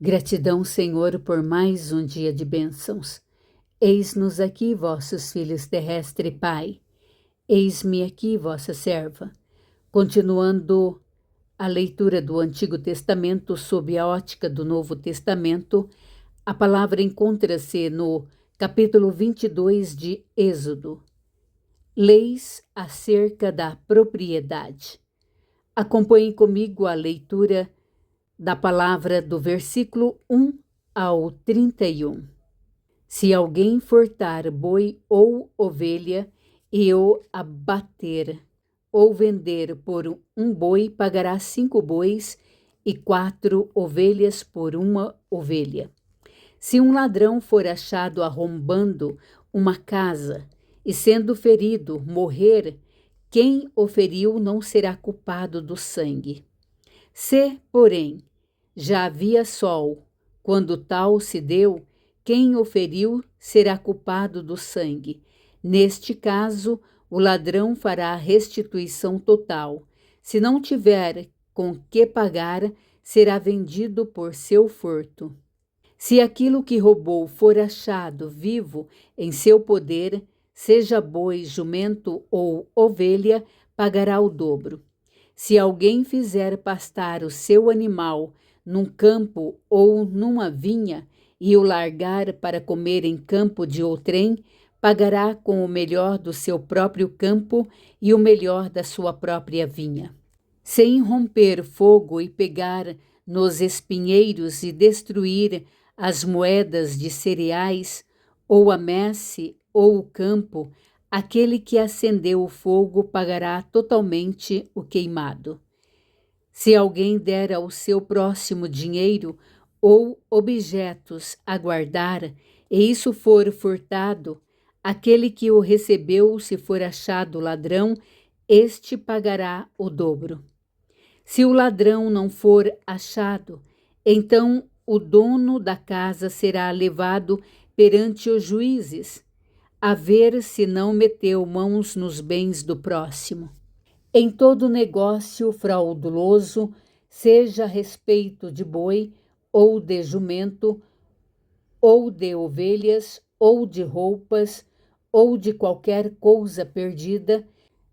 Gratidão, Senhor, por mais um dia de bênçãos. Eis-nos aqui, vossos filhos terrestres, Pai. Eis-me aqui, vossa serva. Continuando a leitura do Antigo Testamento sob a ótica do Novo Testamento, a palavra encontra-se no capítulo 22 de Êxodo. Leis acerca da propriedade. Acompanhe comigo a leitura da palavra do versículo 1 ao 31. Se alguém furtar boi ou ovelha e o abater ou vender por um boi, pagará 5 bois e 4 ovelhas por uma ovelha. Se um ladrão for achado arrombando uma casa e sendo ferido morrer, quem o feriu não será culpado do sangue. Se, porém, já havia sol, quando tal se deu, quem o feriu será culpado do sangue. Neste caso, o ladrão fará restituição total. Se não tiver com que pagar, será vendido por seu furto. Se aquilo que roubou for achado vivo em seu poder, seja boi, jumento ou ovelha, pagará o dobro. Se alguém fizer pastar o seu animal num campo ou numa vinha e o largar para comer em campo de outrem, pagará com o melhor do seu próprio campo e o melhor da sua própria vinha. Se irromper fogo e pegar nos espinheiros e destruir as moedas de cereais, ou a messe ou o campo, aquele que acendeu o fogo pagará totalmente o queimado. Se alguém der ao seu próximo dinheiro ou objetos a guardar, e isso for furtado, aquele que o recebeu, se for achado ladrão, este pagará o dobro. Se o ladrão não for achado, então o dono da casa será levado perante os juízes, a ver se não meteu mãos nos bens do próximo. Em todo negócio frauduloso, seja a respeito de boi, ou de jumento, ou de ovelhas, ou de roupas, ou de qualquer coisa perdida,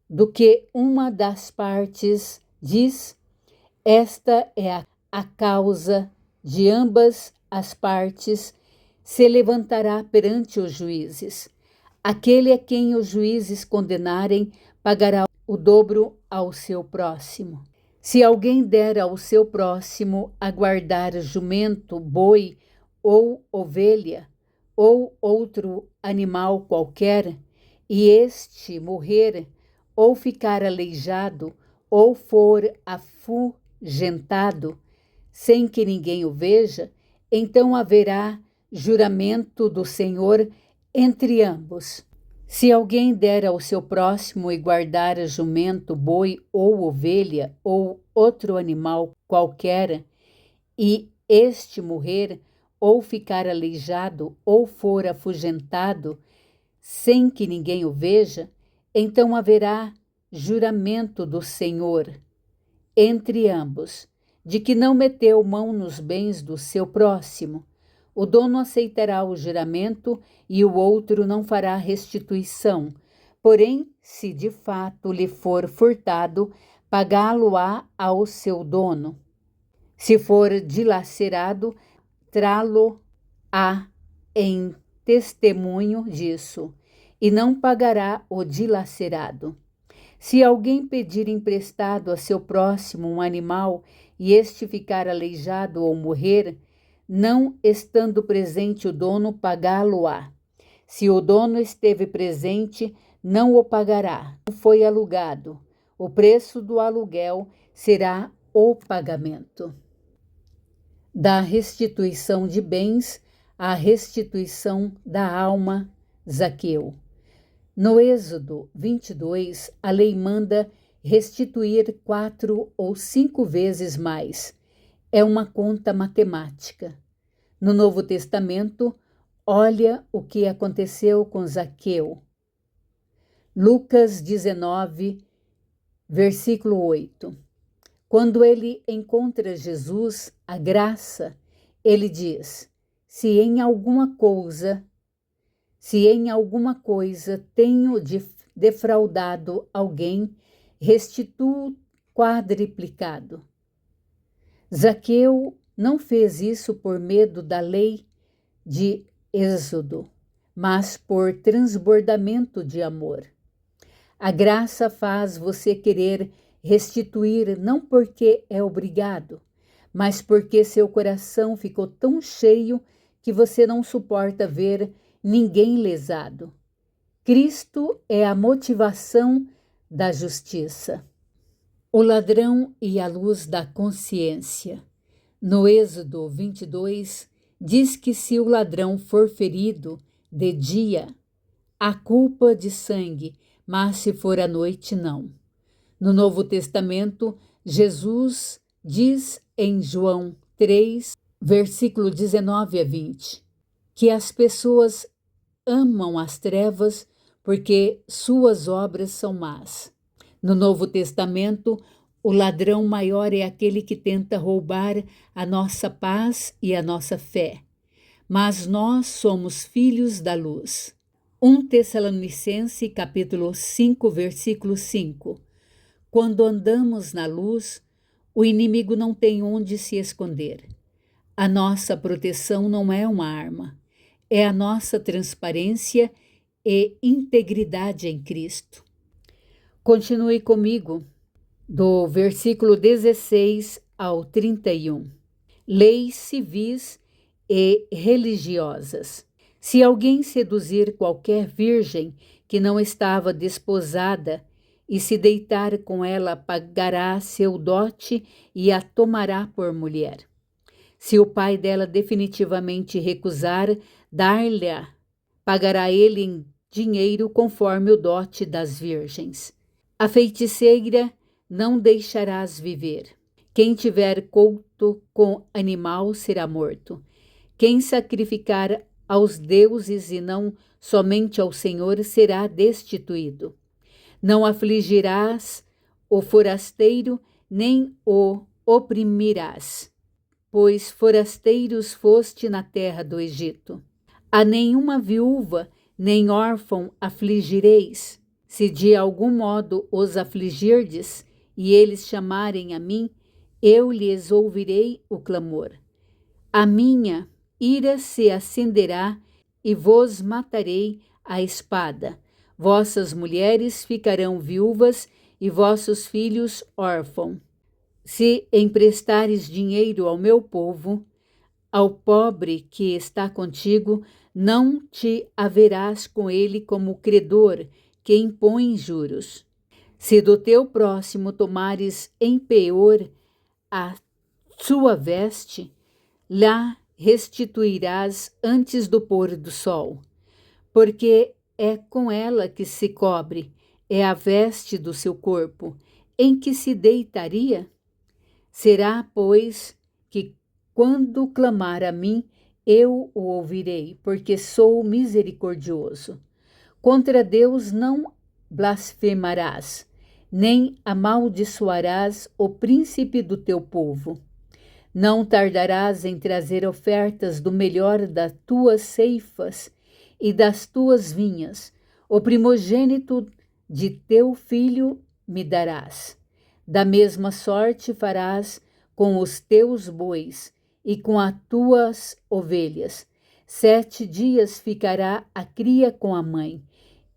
do que uma das partes diz, esta é a causa de ambas as partes, se levantará perante os juízes. Aquele a quem os juízes condenarem pagará o dobro ao seu próximo. Se alguém der ao seu próximo a guardar jumento, boi ou ovelha, ou outro animal qualquer, e este morrer, ou ficar aleijado, ou for afugentado, sem que ninguém o veja, então haverá juramento do Senhor entre ambos. Se alguém der ao seu próximo e guardar jumento, boi ou ovelha, ou outro animal qualquer, e este morrer, ou ficar aleijado, ou for afugentado, sem que ninguém o veja, então haverá juramento do Senhor entre ambos, de que não meteu mão nos bens do seu próximo. O dono aceitará o juramento e o outro não fará restituição. Porém, se de fato lhe for furtado, pagá-lo-á ao seu dono. Se for dilacerado, trá-lo-á em testemunho disso, e não pagará o dilacerado. Se alguém pedir emprestado a seu próximo um animal e este ficar aleijado ou morrer, não estando presente o dono, pagá-lo-á. Se o dono esteve presente, não o pagará. Não foi alugado. O preço do aluguel será o pagamento. Da restituição de bens à restituição da alma, Zaqueu. No Êxodo 22, a lei manda restituir 4 ou 5 vezes mais. É uma conta matemática. No Novo Testamento, olha o que aconteceu com Zaqueu. Lucas 19, versículo 8. Quando ele encontra Jesus, a graça, Ele diz: se em alguma coisa tenho defraudado alguém, restituo quadriplicado. Zaqueu não fez isso por medo da lei de Êxodo, mas por transbordamento de amor. A graça faz você querer restituir não porque é obrigado, mas porque seu coração ficou tão cheio que você não suporta ver ninguém lesado. Cristo é a motivação da justiça. O ladrão e a luz da consciência. No Êxodo 22, diz que se o ladrão for ferido de dia, há culpa de sangue, mas se for à noite, não. No Novo Testamento, Jesus diz em João 3, versículo 19 a 20, que as pessoas amam as trevas porque suas obras são más. No Novo Testamento, o ladrão maior é aquele que tenta roubar a nossa paz e a nossa fé. Mas nós somos filhos da luz. 1 Tessalonicenses capítulo 5, versículo 5. Quando andamos na luz, o inimigo não tem onde se esconder. A nossa proteção não é uma arma, é a nossa transparência e integridade em Cristo. Continue comigo, do versículo 16 ao 31. Leis civis e religiosas. Se alguém seduzir qualquer virgem que não estava desposada e se deitar com ela, pagará seu dote e a tomará por mulher. Se o pai dela definitivamente recusar dar-lhe, pagará ele em dinheiro conforme o dote das virgens. A feiticeira não deixarás viver. Quem tiver couto com animal será morto. Quem sacrificar aos deuses e não somente ao Senhor será destituído. Não afligirás o forasteiro, nem o oprimirás, pois forasteiros foste na terra do Egito. A nenhuma viúva nem órfão afligireis. Se de algum modo os afligirdes, e eles chamarem a mim, eu lhes ouvirei o clamor. A minha ira se acenderá e vos matarei à espada. Vossas mulheres ficarão viúvas e vossos filhos órfãos. Se emprestares dinheiro ao meu povo, ao pobre que está contigo, não te haverás com ele como credor que impõe juros. Se do teu próximo tomares em penhor a sua veste, lá restituirás antes do pôr do sol, porque é com ela que se cobre, é a veste do seu corpo, em que se deitaria? Será, pois, que quando clamar a mim, eu o ouvirei, porque sou misericordioso. Contra Deus não blasfemarás, nem amaldiçoarás o príncipe do teu povo. Não tardarás em trazer ofertas do melhor das tuas ceifas e das tuas vinhas. O primogênito de teu filho me darás. Da mesma sorte farás com os teus bois e com as tuas ovelhas. 7 dias ficará a cria com a mãe,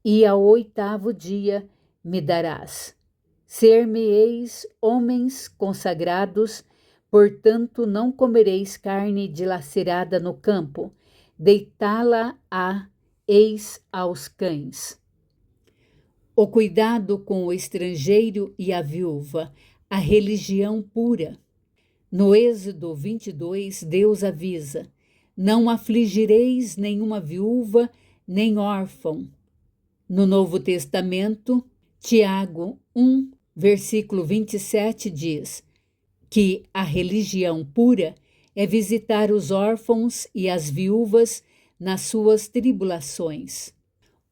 e ao 8º dia me darás. Ser-me-eis homens consagrados, portanto não comereis carne dilacerada no campo, deitá-la-á eis aos cães. O cuidado com o estrangeiro e a viúva, a religião pura. No Êxodo 22, Deus avisa: não afligireis nenhuma viúva, nem órfão. No Novo Testamento, Tiago 1, versículo 27 diz que a religião pura é visitar os órfãos e as viúvas nas suas tribulações.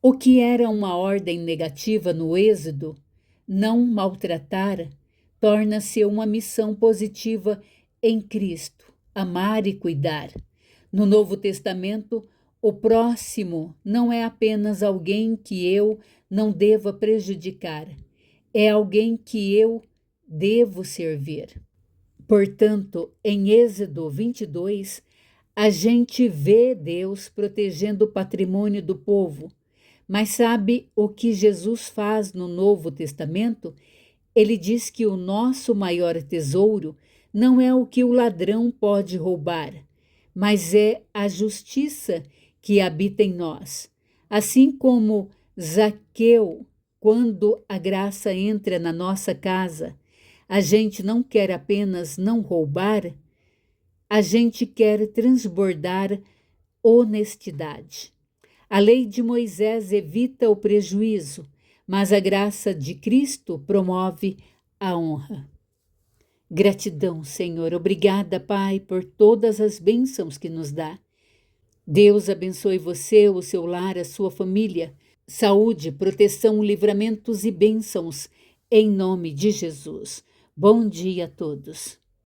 O que era uma ordem negativa no Êxodo, não maltratar, torna-se uma missão positiva em Cristo. amar e cuidar. No Novo Testamento, o próximo não é apenas alguém que eu não deva prejudicar, é alguém que eu devo servir. Portanto, em Êxodo 22, a gente vê Deus protegendo o patrimônio do povo. Mas sabe o que Jesus faz no Novo Testamento? Ele diz que o nosso maior tesouro não é o que o ladrão pode roubar, mas é a justiça que habita em nós. Assim como Zaqueu, quando a graça entra na nossa casa, a gente não quer apenas não roubar, a gente quer transbordar honestidade. A lei de Moisés evita o prejuízo, mas a graça de Cristo promove a honra. Gratidão, Senhor. Obrigada, Pai, por todas as bênçãos que nos dá. Deus abençoe você, o seu lar, a sua família. Saúde, proteção, livramentos e bênçãos, em nome de Jesus. Bom dia a todos.